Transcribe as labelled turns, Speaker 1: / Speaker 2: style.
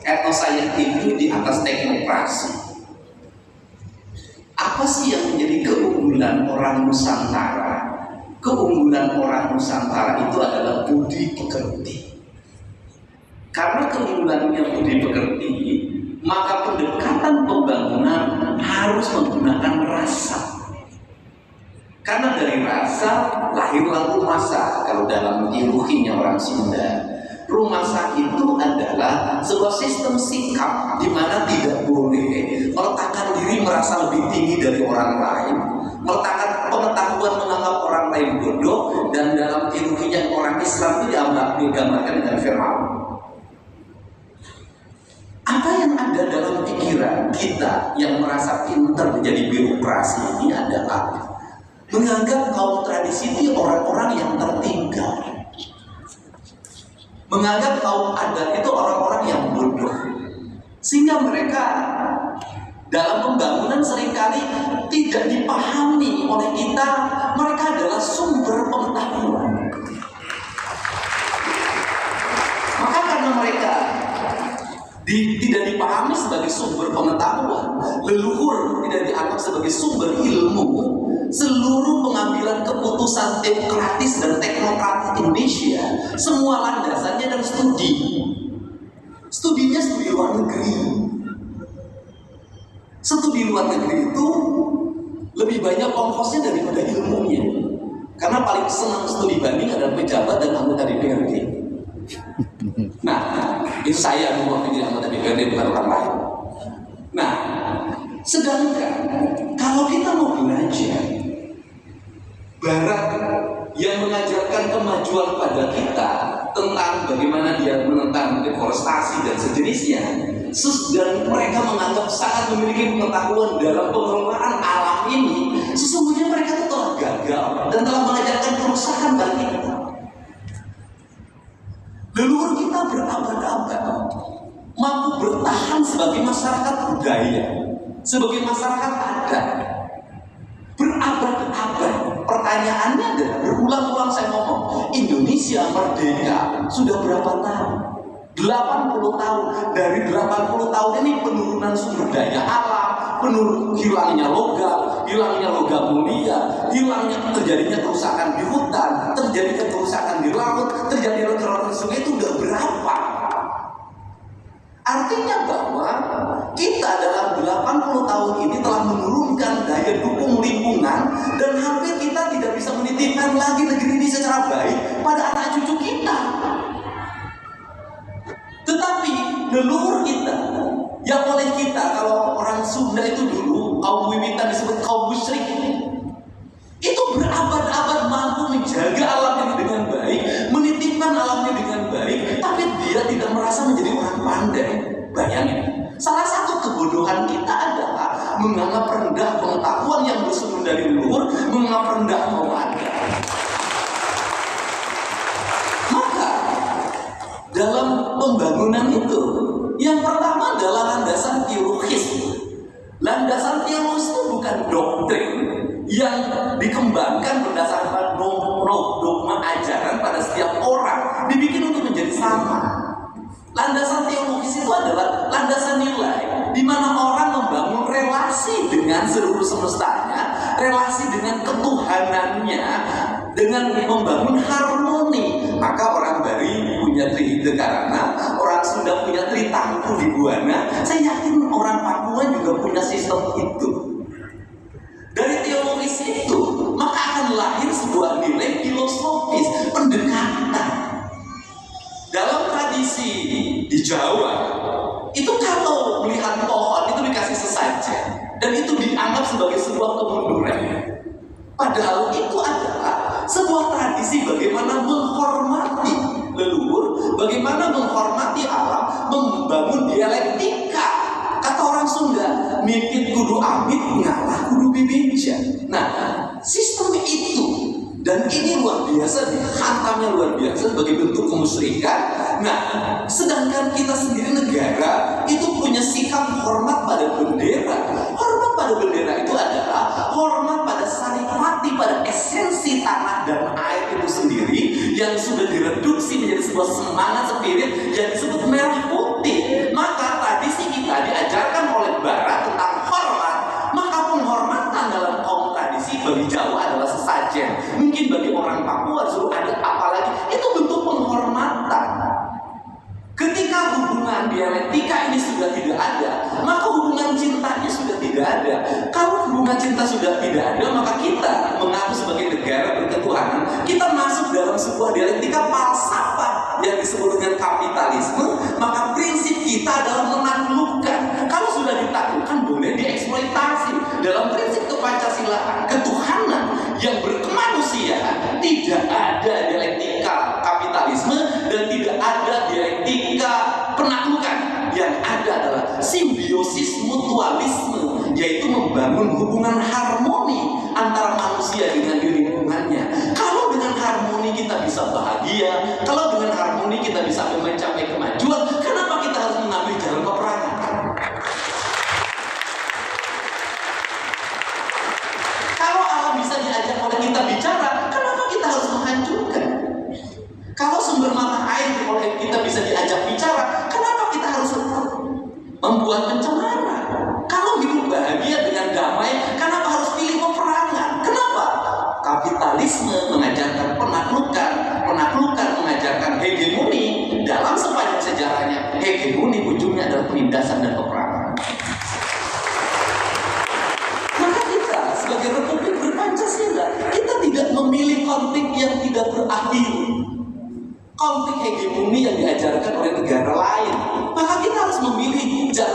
Speaker 1: etnoscience itu di atas teknokrasi. Apa sih yang menjadi keunggulan orang Nusantara? Keunggulan orang Nusantara itu adalah budi pekerti. Karena keunggulannya budi pekerti, maka pendekatan pembangunan harus menggunakan rasa. Karena dari rasa lahirlah rumasa. Kalau dalam ideologinya orang Sunda, rumasa itu adalah sebuah sistem sikap di mana tidak boleh meletakkan diri merasa lebih tinggi dari orang lain, meletakkan pengetahuan menganggap orang lain bodoh, dan dalam ideologinya orang Islam itu digambarkan dengan Fir'aun. Apa yang ada dalam pikiran kita yang merasa pintar menjadi birokrasi ini adalah menganggap kaum tradisi itu orang-orang yang tertinggal, menganggap kaum adat itu orang-orang yang bodoh, sehingga mereka dalam pembangunan seringkali tidak dipahami oleh kita. Mereka adalah sumber pengetahuan. Maka karena mereka tidak dipahami sebagai sumber pengetahuan, leluhur tidak dianggap sebagai sumber ilmu, seluruh pengambilan keputusan demokratis dan teknokratis Indonesia semua landasannya dari studi. Studinya studi luar negeri. Studi luar negeri itu lebih banyak ongkosnya daripada ilmunya. Karena paling senang studi banding adalah pejabat dan anggota DPRD. Nah, itu saya dulu waktu jadi anggota DPRD, bukan orang lain. Nah, sedangkan kalau kita mau belajar Barat yang mengajarkan kemajuan pada kita tentang bagaimana dia menentang deforestasi dan sejenisnya, dan mereka menganggap sangat memiliki pengetahuan dalam pengelolaan alam ini, sesungguhnya mereka telah gagal dan telah mengajarkan kerusakan bagi kita. Leluhur kita berabad-abad mampu bertahan sebagai masyarakat budaya, sebagai masyarakat adat, berabad-abad. Pertanyaannya adalah, berulang-ulang saya ngomong, Indonesia merdeka sudah berapa tahun? 80 tahun. Dari 80 tahun ini penurunan sumber daya alam, hilangnya logam mulia, terjadinya kerusakan di hutan, terjadinya kerusakan di laut, terjadinya kerusakan di sungai, itu udah berapa? Artinya bahwa kita dalam 80 tahun ini telah menurunkan daya dukung lingkungan, dan hampir kita tidak bisa menitipkan lagi negeri ini secara baik pada anak cucu kita. Tetapi leluhur kita, yang oleh kita, kalau orang Sunda itu dulu kaum Wiwitan disebut kaum musyrik, itu berabad-abad mampu menjaga alam ini dengan baik, menitipkan alamnya dengan baik, tapi dia tidak merasa menjadi orang pandai. Bayangin, salah satu kebodohan kita adalah menganggap rendah pengetahuan yang bersumber dari leluhur, menganggap rendah kaum adat. Maka dalam pembangunan itu, yang pertama adalah landasan teologis. Landasan teologis itu bukan doktrin yang dikembangkan berdasarkan dogma ajaran pada setiap orang, dibikin untuk menjadi sama. Landasan teologis itu adalah landasan nilai, di mana orang membangun relasi dengan seluruh semestanya, relasi dengan ketuhanannya, dengan membangun harmoni. Maka orang Bali punya Trihita Karana, orang Sunda punya Tritangku di Buana. Saya yakin orang Papua juga punya sistem itu. Dari teologis itu, maka akan lahir sebuah nilai filosofis, pendekatan. Dalam tradisi di Jawa, itu kalau melihat pohon itu dikasih sesajen, dan itu dianggap sebagai sebuah kemunduran. Padahal itu adalah sebuah tradisi bagaimana menghormati leluhur, bagaimana menghormati alam, membangun dialektika. Kata orang Sunda, mimpi kudu amit, ngalah kudu bibija. Nah, sistem itu, dan ini luar biasa, dihantamnya luar biasa sebagai bentuk kemusyrikan. Nah, sedangkan kita sendiri negara itu punya sikap hormat pada bendera. Hormat pada bendera itu adalah hormat pada saripati, pada esensi tanah dan air itu sendiri, yang sudah direduksi menjadi sebuah semangat spirit yang disebut merah putih. Maka hubungan dialektika ini sudah tidak ada, maka hubungan cintanya sudah tidak ada. Kalau hubungan cinta sudah tidak ada, maka kita mengaku sebagai negara berketuhanan, kita masuk dalam sebuah dialektika falsafah yang disebut dengan kapitalisme. Maka prinsip kita adalah menaklukkan. Kalau sudah ditaklukkan, boleh dieksploitasi. Dalam prinsip kepancasilaan, ketuhanan yang berkemanusiaan, tidak ada dialektika kapitalisme dan tidak ada dialektika penaklukan. Yang ada adalah simbiosis mutualisme, yaitu membangun hubungan harmoni antara manusia dengan lingkungannya. Kalau dengan harmoni kita bisa bahagia, kalau dengan harmoni kita bisa mencapai kemajuan, kenapa kita harus mengambil jalan peperangan? Kalau alam bisa diajak oleh kita bicara, kenapa kita harus menghancurkan? Kalau sumber mata air oleh kita bisa diajak bicara, kenapa kita harus membuat pencemaran? Kalau hidup bahagia dengan damai, kenapa harus pilih peperangan? Kenapa? Kapitalisme mengajarkan penaklukan, penaklukan mengajarkan hegemoni. Dalam sepanjang sejarahnya, hegemoni ujungnya adalah penindasan dan peperangan. Maka kita sebagai Republik berpancasila, kita tidak memilih konflik yang tidak berakhir, konflik hegemoni yang diajarkan oleh negara lain. Maka kita harus memilih jalan